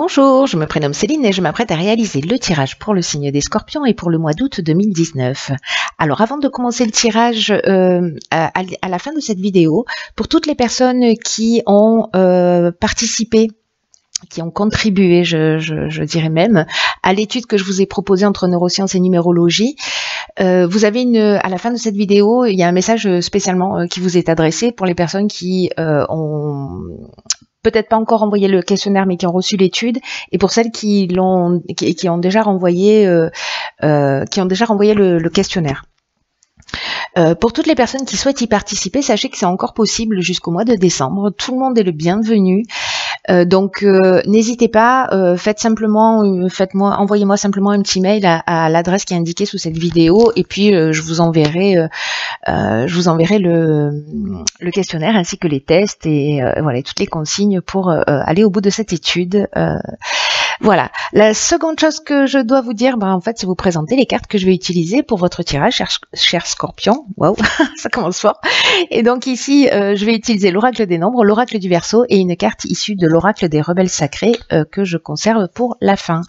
Bonjour, je me prénomme Céline et je m'apprête à réaliser le tirage pour le signe des Scorpions et pour le mois d'août 2019. Alors avant de commencer le tirage, à la fin de cette vidéo, pour toutes les personnes qui ont participé, qui ont contribué, je dirais même, à l'étude que je vous ai proposée entre neurosciences et numérologie, vous avez à la fin de cette vidéo, il y a un message spécialement qui vous est adressé pour les personnes qui ont peut-être pas encore envoyé le questionnaire mais qui ont reçu l'étude, et pour celles qui ont déjà renvoyé le questionnaire. Pour toutes les personnes qui souhaitent y participer, sachez que c'est encore possible jusqu'au mois de décembre. Tout le monde est le bienvenu. Donc n'hésitez pas, envoyez-moi simplement un petit mail à l'adresse qui est indiquée sous cette vidéo, et puis je vous enverrai le questionnaire ainsi que les tests et voilà, toutes les consignes pour aller au bout de cette étude. Voilà. La seconde chose que je dois vous dire, en fait, c'est vous présenter les cartes que je vais utiliser pour votre tirage, cher Scorpion. Waouh, ça commence fort. Et donc ici, je vais utiliser l'oracle des nombres, l'oracle du Verseau et une carte issue de l'oracle des rebelles sacrés que je conserve pour la fin.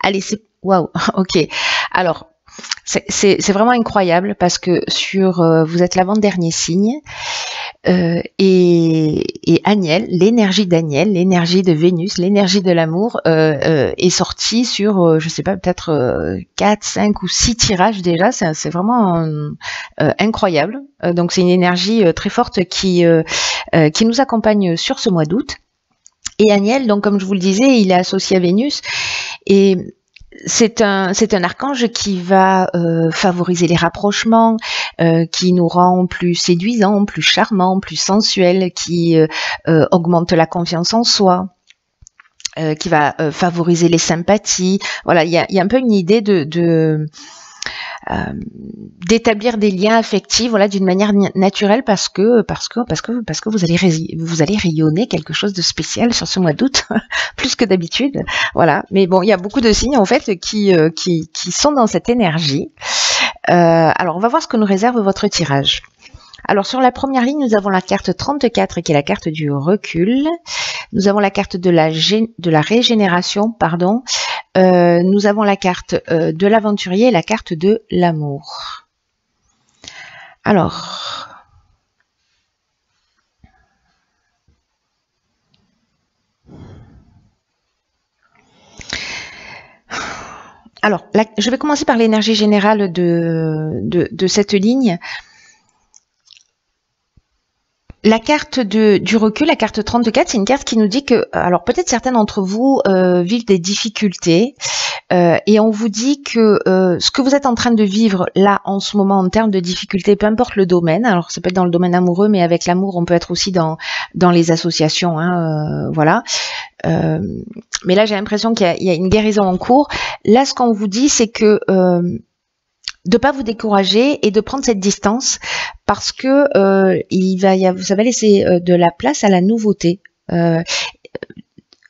Allez, c'est waouh. Ok. Alors, c'est vraiment incroyable parce que vous êtes l'avant-dernier signe. Et Aniel, l'énergie d'Aniel, l'énergie de Vénus, l'énergie de l'amour est sortie sur, je sais pas, peut-être 4, 5 ou 6 tirages déjà. C'est vraiment incroyable. Donc c'est une énergie très forte qui nous accompagne sur ce mois d'août. Et Aniel, donc comme je vous le disais, il est associé à Vénus, et c'est un archange qui va favoriser les rapprochements, qui nous rend plus séduisants, plus charmants, plus sensuels, qui augmente la confiance en soi, qui va favoriser les sympathies. Voilà, il y a un peu une idée d'établir des liens affectifs, voilà, d'une manière naturelle, parce que vous allez rayonner quelque chose de spécial sur ce mois d'août, plus que d'habitude. Voilà. Mais bon, il y a beaucoup de signes en fait qui sont dans cette énergie. Alors on va voir ce que nous réserve votre tirage. Alors sur la première ligne, nous avons la carte 34 qui est la carte du recul. Nous avons la carte de la régénération, pardon. Nous avons la carte de l'aventurier et la carte de l'amour. Alors, je vais commencer par l'énergie générale de cette ligne. La carte du recul, la carte 34, c'est une carte qui nous dit que, alors peut-être certains d'entre vous vivent des difficultés, et on vous dit que ce que vous êtes en train de vivre là en ce moment en termes de difficultés, peu importe le domaine, alors ça peut être dans le domaine amoureux, mais avec l'amour on peut être aussi dans les associations, hein, voilà. Mais là j'ai l'impression qu'il y a une guérison en cours. Là ce qu'on vous dit c'est que de pas vous décourager et de prendre cette distance, parce que vous avez laissé de la place à la nouveauté.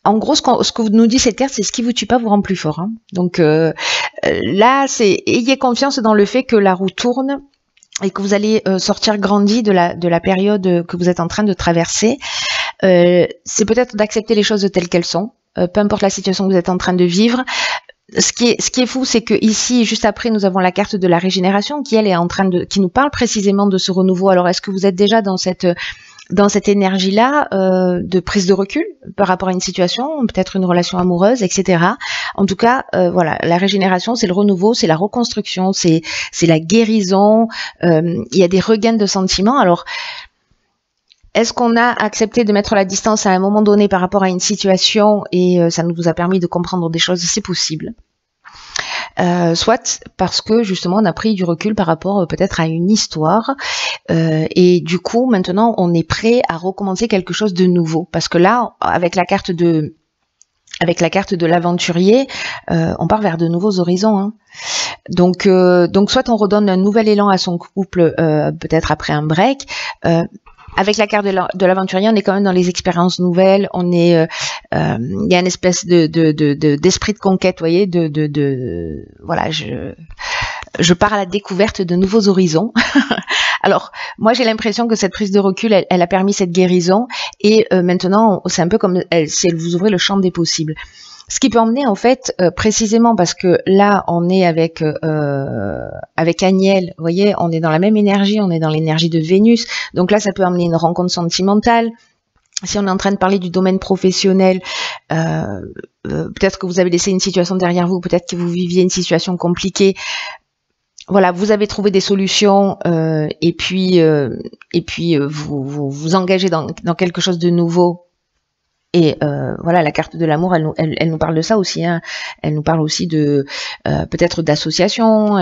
En gros, ce que nous dit cette carte, c'est ce qui vous tue pas vous rend plus fort. Hein. Donc là, ayez confiance dans le fait que la roue tourne et que vous allez sortir grandi de la période que vous êtes en train de traverser. C'est peut-être d'accepter les choses telles qu'elles sont, peu importe la situation que vous êtes en train de vivre. Ce qui est fou, c'est que ici, juste après, nous avons la carte de la régénération qui, elle, est qui nous parle précisément de ce renouveau. Alors, est-ce que vous êtes déjà dans cette énergie-là de prise de recul par rapport à une situation, peut-être une relation amoureuse, etc. En tout cas, voilà, la régénération, c'est le renouveau, c'est la reconstruction, c'est la guérison. Il y a des regains de sentiments. Alors, est-ce qu'on a accepté de mettre la distance à un moment donné par rapport à une situation et ça nous a permis de comprendre des choses? C'est possible. Soit parce que justement on a pris du recul par rapport peut-être à une histoire et du coup maintenant on est prêt à recommencer quelque chose de nouveau, parce que là avec la carte de l'aventurier, on part vers de nouveaux horizons. Hein. Donc soit on redonne un nouvel élan à son couple peut-être après un break. Avec la carte de l'aventurier, on est quand même dans les expériences nouvelles. On est, il y a une espèce d'esprit de conquête, vous voyez, voilà, je pars à la découverte de nouveaux horizons. Alors, moi, j'ai l'impression que cette prise de recul, elle a permis cette guérison, et maintenant, c'est un peu comme si elle vous ouvrait le champ des possibles. Ce qui peut emmener en fait, précisément parce que là on est avec Aniel, vous voyez, on est dans la même énergie, on est dans l'énergie de Vénus, donc là ça peut emmener une rencontre sentimentale. Si on est en train de parler du domaine professionnel, peut-être que vous avez laissé une situation derrière vous, peut-être que vous viviez une situation compliquée. Voilà, vous avez trouvé des solutions et puis vous vous engagez dans quelque chose de nouveau. Et voilà, la carte de l'amour, elle nous parle de ça aussi. Hein. Elle nous parle aussi de peut-être d'association.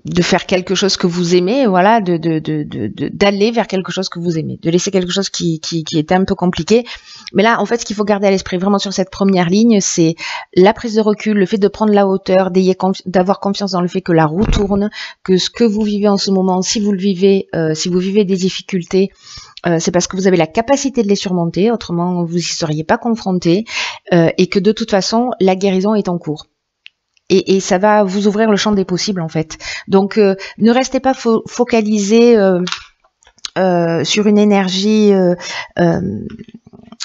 De faire quelque chose que vous aimez, voilà, d'aller vers quelque chose que vous aimez, de laisser quelque chose qui était un peu compliqué. Mais là, en fait, ce qu'il faut garder à l'esprit vraiment sur cette première ligne, c'est la prise de recul, le fait de prendre la hauteur, d'avoir confiance dans le fait que la roue tourne, que ce que vous vivez en ce moment, si vous le vivez, si vous vivez des difficultés, c'est parce que vous avez la capacité de les surmonter, autrement vous n'y seriez pas confronté, et que de toute façon, la guérison est en cours. Et ça va vous ouvrir le champ des possibles en fait. Donc ne restez pas focalisé sur une énergie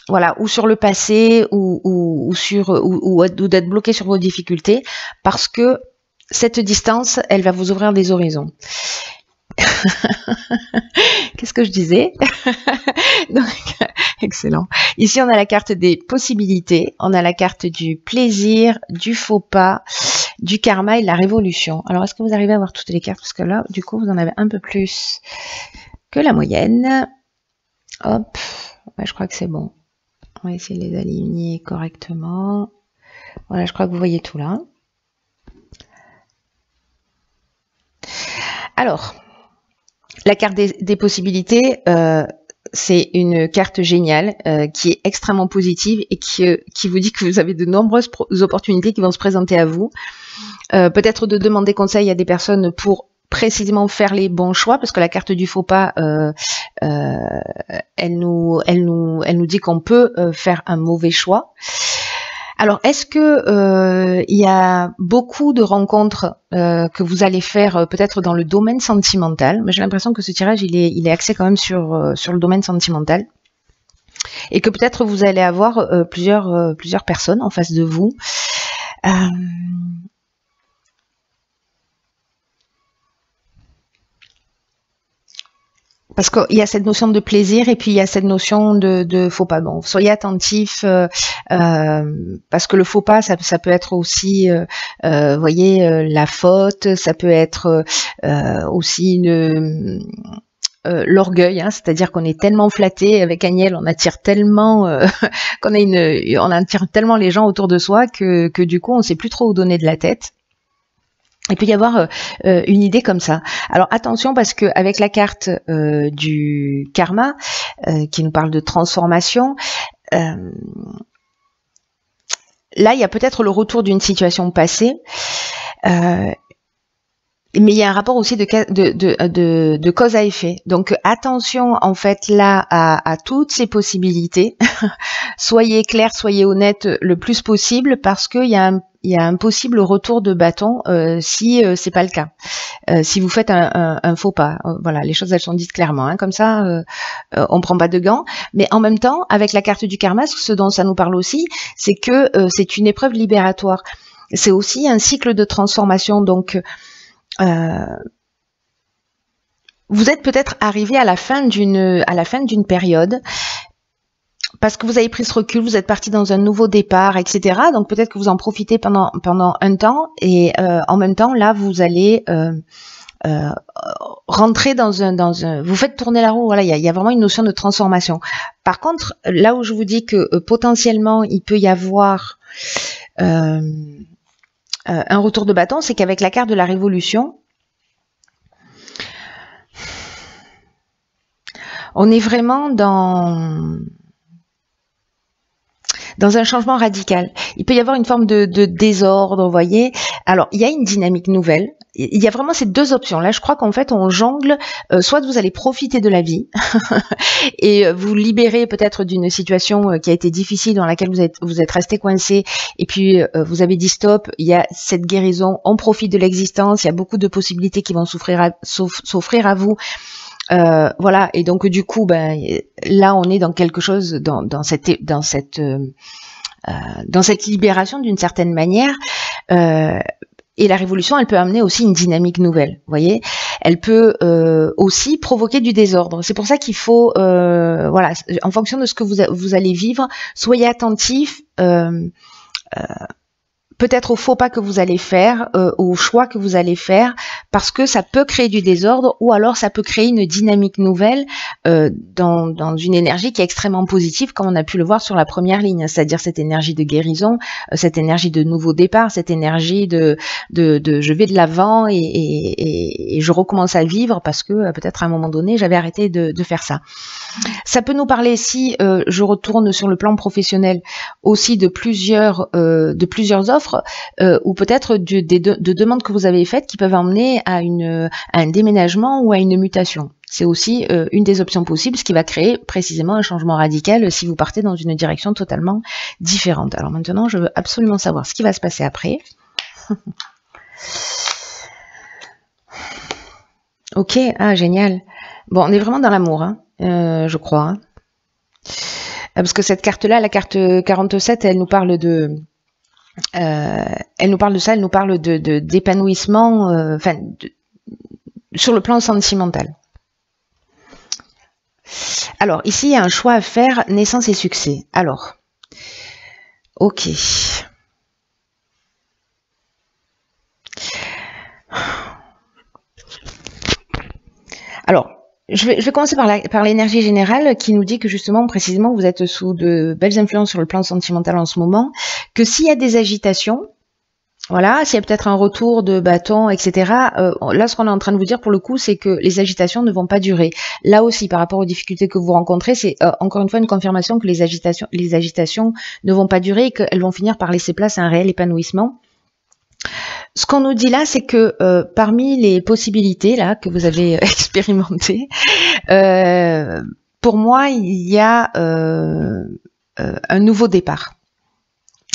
voilà, ou sur le passé ou d'être bloqué sur vos difficultés, parce que cette distance, elle va vous ouvrir des horizons. Qu'est-ce que je disais? Donc, excellent. Ici, on a la carte des possibilités, on a la carte du plaisir, du faux pas, du karma et de la révolution. Alors, est-ce que vous arrivez à voir toutes les cartes? Parce que là, du coup, vous en avez un peu plus que la moyenne. Hop, ouais, je crois que c'est bon. On va essayer de les aligner correctement. Voilà, je crois que vous voyez tout là. Alors, la carte des possibilités, c'est une carte géniale qui est extrêmement positive et qui vous dit que vous avez de nombreuses opportunités qui vont se présenter à vous. Peut-être de demander conseil à des personnes pour précisément faire les bons choix, parce que la carte du faux pas, elle nous dit qu'on peut faire un mauvais choix. Alors, est-ce que il y a beaucoup de rencontres que vous allez faire peut-être dans le domaine sentimental? Mais j'ai l'impression que ce tirage, il est axé quand même sur le domaine sentimental. Et que peut-être vous allez avoir plusieurs personnes en face de vous. Parce qu'il y a cette notion de plaisir et puis il y a cette notion de faux pas. Bon, soyez attentifs parce que le faux pas, ça peut être aussi, voyez, la faute, ça peut être aussi l'orgueil, hein, c'est-à-dire qu'on est tellement flatté avec Aniel, on attire tellement on attire tellement les gens autour de soi que du coup on sait plus trop où donner de la tête. Il peut y avoir une idée comme ça. Alors attention, parce que avec la carte du karma qui nous parle de transformation, là il y a peut-être le retour d'une situation passée, mais il y a un rapport aussi de cause à effet. Donc attention en fait là à toutes ces possibilités. Soyez clair, soyez honnête le plus possible, parce qu'il y a un possible retour de bâton si c'est pas le cas. Si vous faites un faux pas, voilà, les choses elles sont dites clairement, hein, comme ça on prend pas de gants. Mais en même temps, avec la carte du karma, ce dont ça nous parle aussi, c'est que c'est une épreuve libératoire. C'est aussi un cycle de transformation. Donc vous êtes peut-être arrivé à la fin d'une période, parce que vous avez pris ce recul, vous êtes parti dans un nouveau départ, etc. Donc peut-être que vous en profitez pendant un temps, et en même temps là vous allez rentrer dans un vous faites tourner la roue. Voilà, il y a vraiment une notion de transformation. Par contre, là où je vous dis que potentiellement il peut y avoir un retour de bâton, c'est qu'avec la carte de la révolution, on est vraiment dans un changement radical. Il peut y avoir une forme de désordre, vous voyez. Alors, il y a une dynamique nouvelle. Il y a vraiment ces deux options. Là, je crois qu'en fait, on jongle. Soit vous allez profiter de la vie et vous libérer peut-être d'une situation qui a été difficile, dans laquelle vous êtes resté coincé, et puis vous avez dit stop, il y a cette guérison, on profite de l'existence, il y a beaucoup de possibilités qui vont s'offrir à vous. Voilà, et donc du coup, ben, là on est dans quelque chose, dans cette libération d'une certaine manière. Et la révolution, elle peut amener aussi une dynamique nouvelle, vous voyez. Elle peut aussi provoquer du désordre. C'est pour ça qu'il faut, voilà, en fonction de ce que vous allez vivre, soyez attentifs. Peut-être au faux pas que vous allez faire, au choix que vous allez faire, parce que ça peut créer du désordre, ou alors ça peut créer une dynamique nouvelle dans une énergie qui est extrêmement positive, comme on a pu le voir sur la première ligne, c'est-à-dire cette énergie de guérison, cette énergie de nouveau départ, cette énergie de je vais de l'avant et je recommence à vivre parce que peut-être à un moment donné j'avais arrêté de faire ça. Ça peut nous parler, si je retourne sur le plan professionnel, aussi de plusieurs offres, ou peut-être de demandes que vous avez faites qui peuvent emmener à un déménagement ou à une mutation. C'est aussi une des options possibles, ce qui va créer précisément un changement radical si vous partez dans une direction totalement différente. Alors maintenant, je veux absolument savoir ce qui va se passer après. Ok, ah génial. Bon, on est vraiment dans l'amour, hein, je crois. Hein. Parce que cette carte-là, la carte 47, elle nous parle de... elle nous parle de ça, elle nous parle d'épanouissement, enfin, sur le plan sentimental. Alors, ici, il y a un choix à faire, naissance et succès. Alors, ok. Alors, je vais commencer par l'énergie générale qui nous dit que justement, précisément, vous êtes sous de belles influences sur le plan sentimental en ce moment, que s'il y a des agitations, voilà, s'il y a peut-être un retour de bâton, etc. Là, ce qu'on est en train de vous dire pour le coup, c'est que les agitations ne vont pas durer. Là aussi, par rapport aux difficultés que vous rencontrez, c'est encore une fois une confirmation que les agitations ne vont pas durer et qu'elles vont finir par laisser place à un réel épanouissement. Ce qu'on nous dit là, c'est que parmi les possibilités là que vous avez expérimentées, pour moi, il y a un nouveau départ.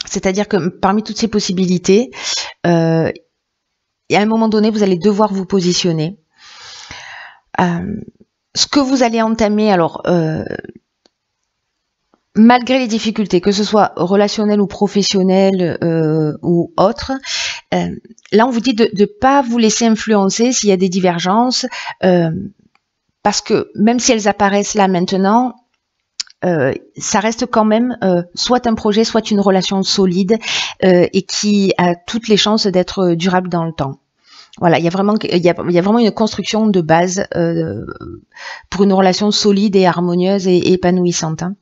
C'est-à-dire que parmi toutes ces possibilités, à un moment donné, vous allez devoir vous positionner. Ce que vous allez entamer, alors, malgré les difficultés, que ce soit relationnelles ou professionnelles ou autres, là, on vous dit de ne pas vous laisser influencer s'il y a des divergences, parce que même si elles apparaissent là maintenant, ça reste quand même soit un projet, soit une relation solide et qui a toutes les chances d'être durable dans le temps. Voilà, il y a vraiment une construction de base pour une relation solide et harmonieuse et épanouissante. Hein.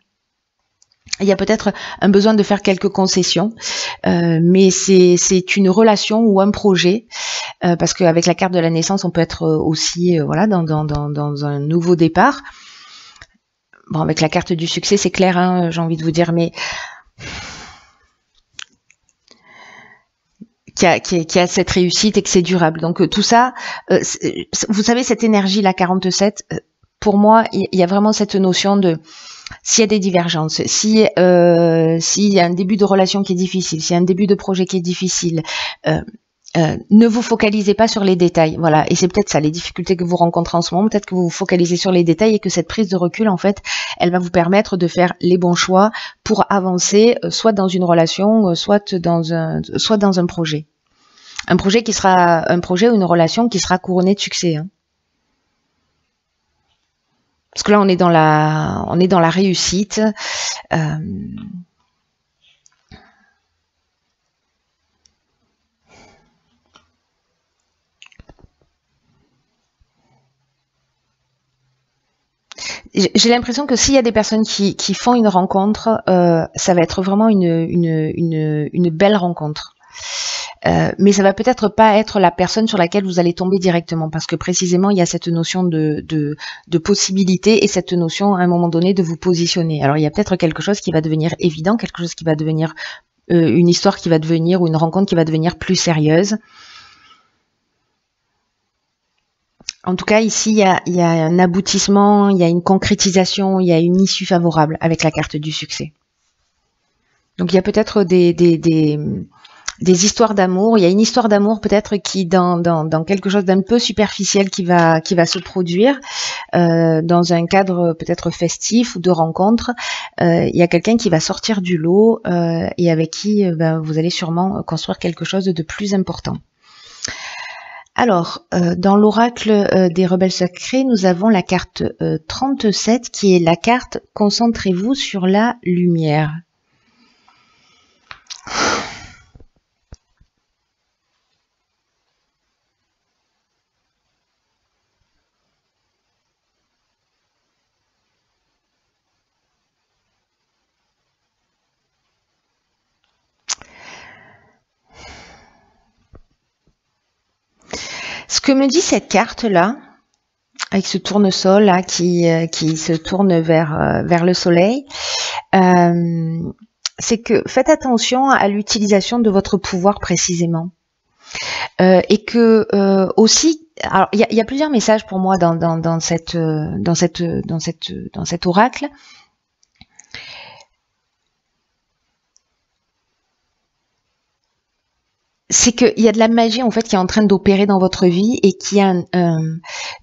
Il y a peut-être un besoin de faire quelques concessions, mais c'est une relation ou un projet, parce qu'avec la carte de la naissance, on peut être aussi voilà dans un nouveau départ. Bon, avec la carte du succès, c'est clair, hein, j'ai envie de vous dire, mais qui a cette réussite et que c'est durable. Donc tout ça, vous savez, cette énergie, la 47, pour moi, il y a vraiment cette notion de s'il y a des divergences, s'il y a un début de relation qui est difficile, s'il y a un début de projet qui est difficile, ne vous focalisez pas sur les détails, voilà. Et c'est peut-être ça, les difficultés que vous rencontrez en ce moment, peut-être que vous vous focalisez sur les détails et que cette prise de recul, en fait, elle va vous permettre de faire les bons choix pour avancer, soit dans une relation, soit dans un projet. Un projet qui sera un projet ou une relation qui sera couronnée de succès. Hein. Parce que là, on est dans la réussite. J'ai l'impression que s'il y a des personnes qui font une rencontre, ça va être vraiment une belle rencontre. Mais ça va peut-être pas être la personne sur laquelle vous allez tomber directement, parce que précisément il y a cette notion de possibilité et cette notion à un moment donné de vous positionner. Alors il y a peut-être quelque chose qui va devenir évident, quelque chose qui va devenir une histoire qui va devenir, ou une rencontre qui va devenir plus sérieuse. En tout cas, ici, il y a un aboutissement, il y a une concrétisation, il y a une issue favorable avec la carte du succès. Donc, il y a peut-être des histoires d'amour. Il y a une histoire d'amour peut-être qui dans quelque chose d'un peu superficiel qui va se produire dans un cadre peut-être festif ou de rencontre. Il y a quelqu'un qui va sortir du lot et avec qui vous allez sûrement construire quelque chose de plus important. Alors, dans l'oracle des rebelles sacrés, nous avons la carte 37 qui est la carte « Concentrez-vous sur la lumière ». Ce que me dit cette carte-là, avec ce tournesol là qui se tourne vers le soleil, c'est que faites attention à l'utilisation de votre pouvoir précisément. Et que aussi, alors il y a plusieurs messages pour moi dans cet oracle. C'est qu'il y a de la magie en fait qui est en train d'opérer dans votre vie et qu'il y a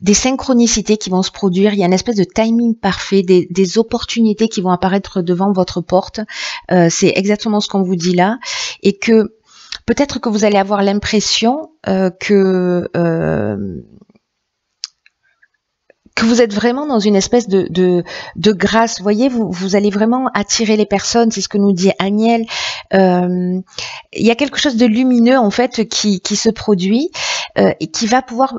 des synchronicités qui vont se produire. Il y a une espèce de timing parfait, des opportunités qui vont apparaître devant votre porte. C'est exactement ce qu'on vous dit là, et que peut-être que vous allez avoir l'impression que vous êtes vraiment dans une espèce de grâce. Vous voyez, vous allez vraiment attirer les personnes, c'est ce que nous dit Agnel. Il y a quelque chose de lumineux en fait qui se produit et qui va pouvoir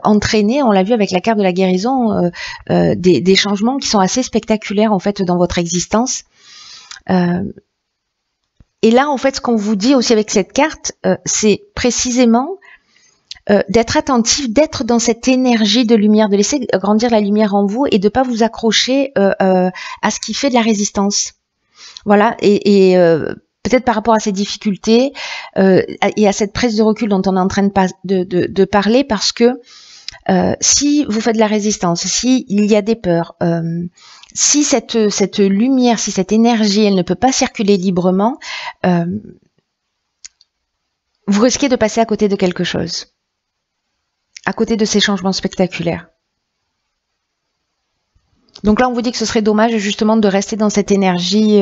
entraîner, on l'a vu avec la carte de la guérison, des changements qui sont assez spectaculaires en fait dans votre existence. Et là, en fait, ce qu'on vous dit aussi avec cette carte, c'est précisément d'être attentif, d'être dans cette énergie de lumière, de laisser grandir la lumière en vous et de pas vous accrocher à ce qui fait de la résistance. Voilà, et peut-être par rapport à ces difficultés et à cette prise de recul dont on est en train de parler, parce que si vous faites de la résistance, si il y a des peurs, si cette lumière, si cette énergie, elle ne peut pas circuler librement, vous risquez de passer à côté de quelque chose. À côté de ces changements spectaculaires. Donc là, on vous dit que ce serait dommage justement de rester dans cette énergie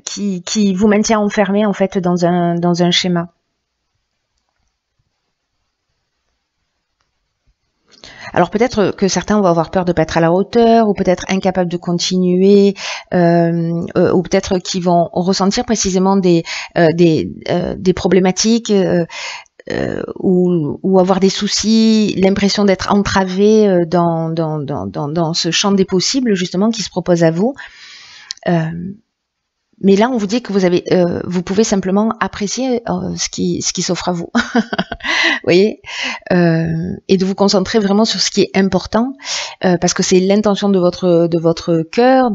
qui vous maintient enfermé en fait dans un schéma. Alors peut-être que certains vont avoir peur de pas être à la hauteur, ou peut-être incapables de continuer, ou peut-être qu'ils vont ressentir précisément des problématiques. Ou avoir des soucis, l'impression d'être entravé dans ce champ des possibles justement qui se propose à vous. Mais là, on vous dit que vous pouvez simplement apprécier ce qui s'offre à vous, vous voyez, et de vous concentrer vraiment sur ce qui est important, parce que c'est l'intention de votre cœur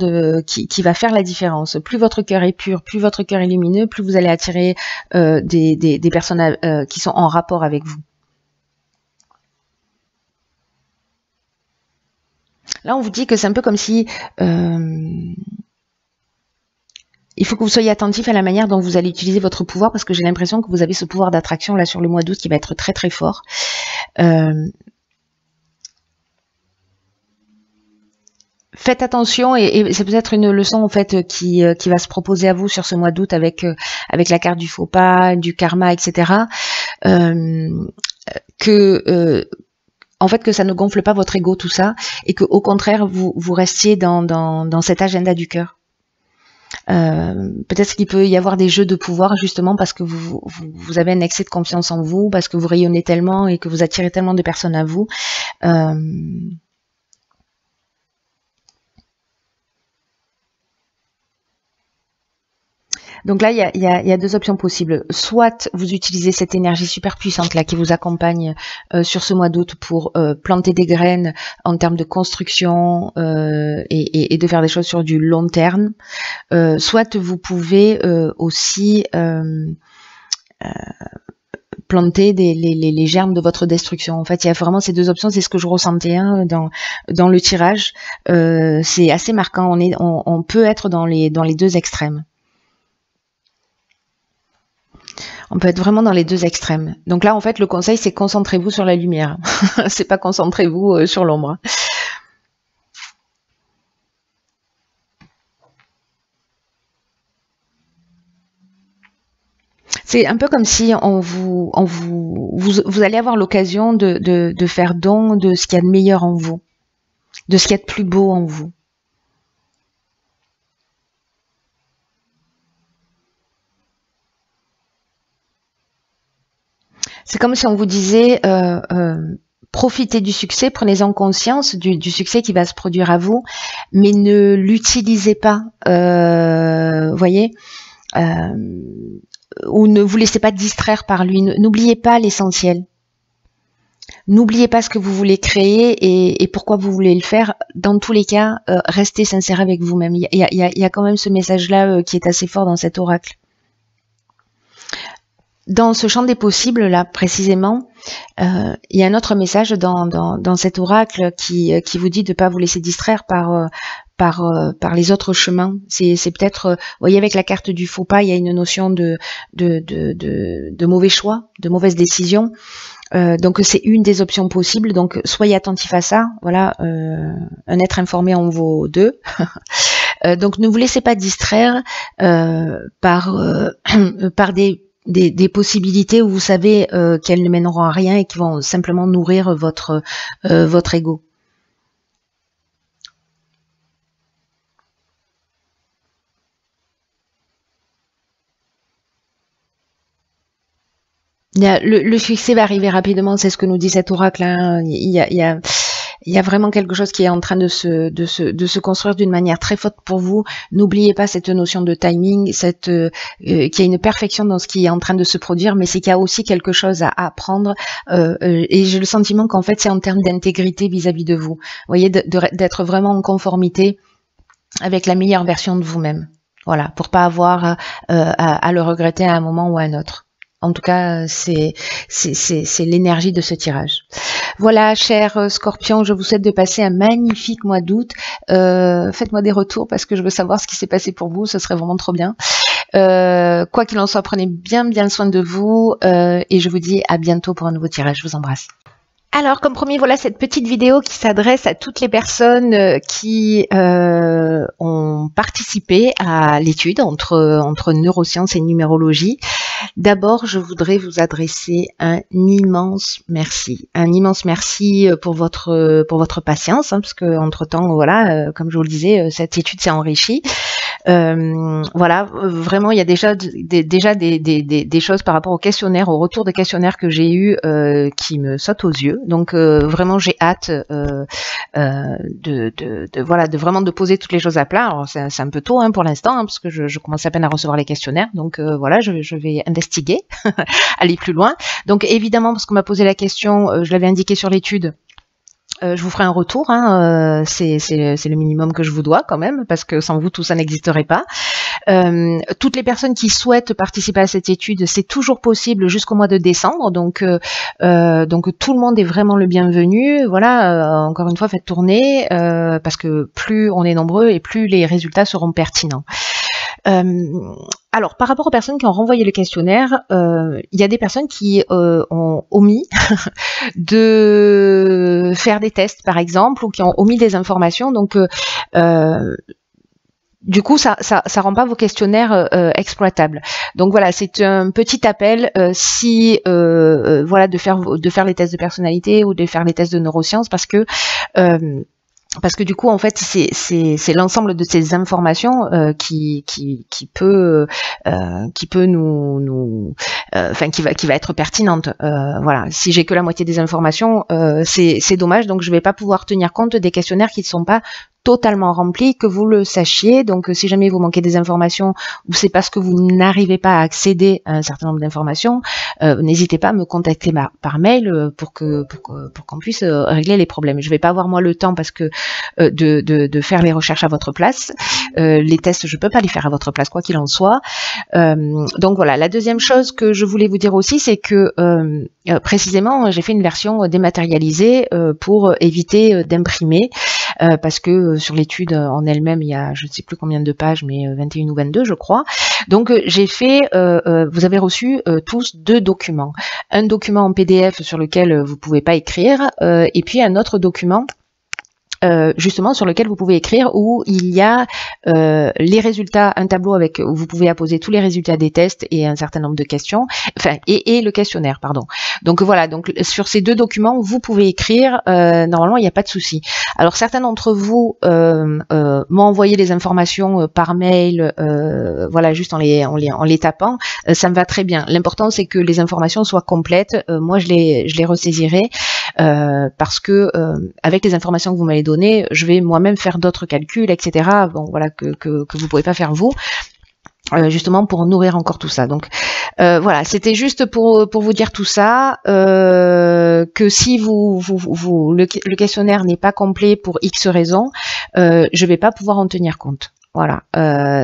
qui va faire la différence. Plus votre cœur est pur, plus votre cœur est lumineux, plus vous allez attirer des personnes qui sont en rapport avec vous. Là, on vous dit que c'est un peu comme si il faut que vous soyez attentif à la manière dont vous allez utiliser votre pouvoir, parce que j'ai l'impression que vous avez ce pouvoir d'attraction là sur le mois d'août qui va être très très fort. Faites attention, et c'est peut-être une leçon en fait qui va se proposer à vous sur ce mois d'août avec la carte du faux pas, du karma, etc. En fait, que ça ne gonfle pas votre ego tout ça, et que au contraire vous restiez dans cet agenda du cœur. Peut-être qu'il peut y avoir des jeux de pouvoir justement parce que vous avez un excès de confiance en vous, parce que vous rayonnez tellement et que vous attirez tellement de personnes à vous. Donc là, il y a deux options possibles. Soit vous utilisez cette énergie super puissante là qui vous accompagne sur ce mois d'août pour planter des graines en termes de construction et de faire des choses sur du long terme. Soit vous pouvez aussi planter les germes de votre destruction. En fait, il y a vraiment ces deux options. C'est ce que je ressentais dans le tirage. C'est assez marquant. On peut être dans les deux extrêmes. On peut être vraiment dans les deux extrêmes. Donc là, en fait, le conseil, c'est concentrez-vous sur la lumière. C'est pas concentrez-vous sur l'ombre. C'est un peu comme si vous allez avoir l'occasion de faire don de ce qu'il y a de meilleur en vous, de ce qu'il y a de plus beau en vous. C'est comme si on vous disait profitez du succès, prenez-en conscience du succès qui va se produire à vous, mais ne l'utilisez pas, voyez, ou ne vous laissez pas distraire par lui. N'oubliez pas l'essentiel. N'oubliez pas ce que vous voulez créer et pourquoi vous voulez le faire. Dans tous les cas, restez sincère avec vous-même. Il y a quand même ce message-là qui est assez fort dans cet oracle. Dans ce champ des possibles, là, précisément, il y a un autre message dans cet oracle qui vous dit de ne pas vous laisser distraire par les autres chemins. C'est peut-être, vous voyez, avec la carte du faux pas, il y a une notion de mauvais choix, de mauvaise décision. Donc c'est une des options possibles. Donc soyez attentif à ça. Voilà, un être informé en vaut deux. Donc ne vous laissez pas distraire par des possibilités où vous savez qu'elles ne mèneront à rien et qui vont simplement nourrir votre ego. Le succès va arriver rapidement, c'est ce que nous dit cet oracle. Hein. Il y a vraiment quelque chose qui est en train de se construire d'une manière très forte pour vous. N'oubliez pas cette notion de timing, qu'il y a une perfection dans ce qui est en train de se produire, mais c'est qu'il y a aussi quelque chose à apprendre. Et j'ai le sentiment qu'en fait, c'est en termes d'intégrité vis-à-vis de vous. Vous voyez, d'être vraiment en conformité avec la meilleure version de vous-même. Voilà, pour pas avoir à le regretter à un moment ou à un autre. En tout cas, c'est l'énergie de ce tirage. Voilà, chers scorpions, je vous souhaite de passer un magnifique mois d'août. Faites-moi des retours parce que je veux savoir ce qui s'est passé pour vous, ce serait vraiment trop bien. Quoi qu'il en soit, prenez bien soin de vous et je vous dis à bientôt pour un nouveau tirage. Je vous embrasse. Alors, comme promis, voilà cette petite vidéo qui s'adresse à toutes les personnes qui ont participé à l'étude entre neurosciences et numérologie. D'abord, je voudrais vous adresser un immense merci. Un immense merci pour votre patience, hein, parce que entre-temps, voilà, comme je vous le disais, cette étude s'est enrichie. Voilà, vraiment, il y a déjà des choses par rapport au questionnaire, au retour de questionnaire que j'ai eu qui me sautent aux yeux. Donc, vraiment, j'ai hâte de poser toutes les choses à plat. Alors, c'est un peu tôt hein, pour l'instant, hein, parce que je commence à peine à recevoir les questionnaires. Donc, voilà, je vais investiguer, aller plus loin. Donc, évidemment, parce qu'on m'a posé la question, je l'avais indiqué sur l'étude. Je vous ferai un retour, hein, c'est le minimum que je vous dois quand même, parce que sans vous tout ça n'existerait pas. Toutes les personnes qui souhaitent participer à cette étude, c'est toujours possible jusqu'au mois de décembre, donc tout le monde est vraiment le bienvenu. Voilà, encore une fois, faites tourner, parce que plus on est nombreux et plus les résultats seront pertinents. Alors, par rapport aux personnes qui ont renvoyé le questionnaire, il y a des personnes qui ont omis de faire des tests, par exemple, ou qui ont omis des informations. Donc, du coup, ça rend pas vos questionnaires exploitables. Donc voilà, c'est un petit appel voilà de faire les tests de personnalité ou de faire les tests de neurosciences parce que du coup en fait c'est l'ensemble de ces informations qui peut nous qui va être pertinente. Voilà, si j'ai que la moitié des informations, c'est dommage, donc je vais pas pouvoir tenir compte des questionnaires qui ne sont pas totalement rempli, que vous le sachiez. Donc si jamais vous manquez des informations ou c'est parce que vous n'arrivez pas à accéder à un certain nombre d'informations, n'hésitez pas à me contacter par mail pour qu'on puisse régler les problèmes. Je vais pas avoir moi le temps parce que de faire les recherches à votre place. Les tests, je peux pas les faire à votre place quoi qu'il en soit. Donc voilà, la deuxième chose que je voulais vous dire aussi, c'est que précisément j'ai fait une version dématérialisée pour éviter d'imprimer. parce que sur l'étude en elle-même, il y a je ne sais plus combien de pages, mais 21 ou 22 je crois. Donc j'ai fait, vous avez reçu tous 2 documents. Un document en PDF sur lequel vous pouvez pas écrire, et puis un autre document justement sur lequel vous pouvez écrire, où il y a les résultats, un tableau avec où vous pouvez apposer tous les résultats des tests et un certain nombre de questions, enfin et le questionnaire, pardon. Donc voilà, donc sur ces 2 documents vous pouvez écrire, normalement il n'y a pas de souci. Alors certains d'entre vous m'ont envoyé les informations par mail, voilà, juste en les tapant, ça me va très bien. L'important c'est que les informations soient complètes. Moi je les ressaisirai parce que avec les informations que vous m'avez données, je vais moi-même faire d'autres calculs, etc. Bon, voilà, que vous ne pouvez pas faire vous. Justement pour nourrir encore tout ça. Donc voilà, c'était juste pour vous dire tout ça, que si le questionnaire n'est pas complet pour X raisons, je vais pas pouvoir en tenir compte. Voilà,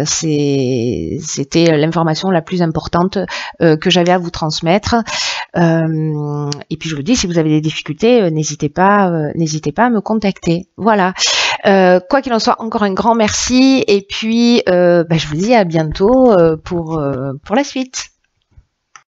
c'était l'information la plus importante que j'avais à vous transmettre. Et puis je vous dis, si vous avez des difficultés, n'hésitez pas à me contacter. Voilà. Quoi qu'il en soit, encore un grand merci. Et puis, je vous dis à bientôt pour la suite.